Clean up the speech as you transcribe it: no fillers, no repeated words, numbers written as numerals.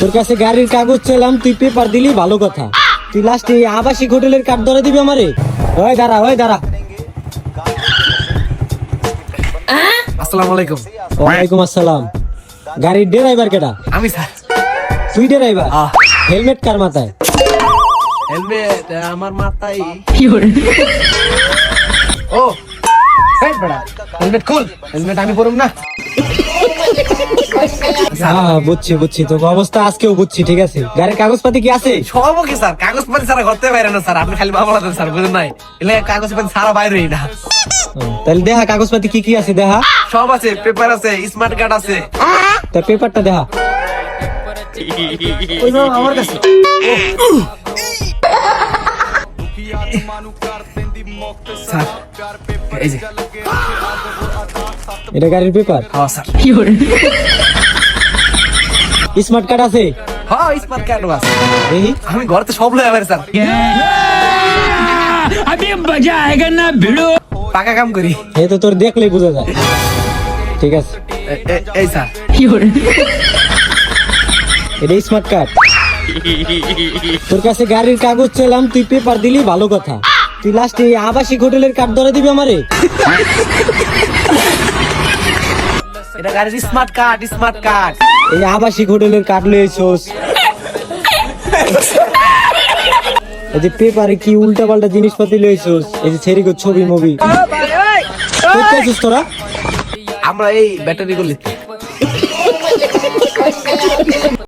তোর কাছে গাড়ির কাগজ চাইলাম, তুই পেপার দিলি ভালো কথা, তুই লাস্টে আবাসিক হোটেলের কার্ড ধরে দিবি আমারে? ওই দাঁড়া, ওই দাঁড়া। আসসালামু আলাইকুম। ওয়ালাইকুম আসসালাম। গাড়ির ড্রাইভার কেডা? আমি স্যার। তুই ড্রাইভার? হেলমেট কার মাথায়? হেলমেট আমার মাথায়। ও হেলমেট খুল, হেলমেট আমি পরুম না। হ্যাঁ বুঝছি বুঝছি, তোর অবস্থা আজকেও বুঝছি, ঠিক আছে। গাড়ির কাগজপাতি কি আছে? সব কি স্যার, কাগজপত্র ছাড়া করতে পারে না স্যার, আপনি খালি বাবা বলাতেন স্যার, বুঝেন নাই? এলে কাগজপত্র ছাড়া বাইরে না। তাহলে দেখা কাগজপাতি কি কি আছে দেখা। সব আছে, পেপার আছে, স্মার্ট কার্ড আছে। তার পেপারটা দেখা। ওই বাবা আমার কাছে। স্যার এই যে এটা গাড়ির পেপার? হ্যাঁ স্যার। স্মার্ট কার্ড আছে? হ্যাঁ স্মার্ট কার্ড আছে। এই আমি ঘরতে সব লয়ে আবার স্যার। अभी मजा आएगा ना भिड़ो। পাকা কাম করি। এই তো তোর দেখলেই বোঝা যায়, ঠিক আছে। এই স্যার এটা স্মার্ট কার্ড। তোর কাছে গাড়ির কাগজ চাইলাম, তুই পেপার দিলি ভালো কথা, তুই লাস্টে আবাসিক হোটেলের কার্ড ধরে দিবি আমারে? এটা গাড়ির স্মার্ট কার্ড, স্মার্ট কার্ড। এই আবাসিক হোটেলের কার্ড লইছস, এই যে পেপারে কি উল্টা পাল্টা জিনিসপাতি লইছস, এই যে ছেড়ে ছবি মুভি করতেছিস তোরা। আমরা এই ব্যাটারি গুলি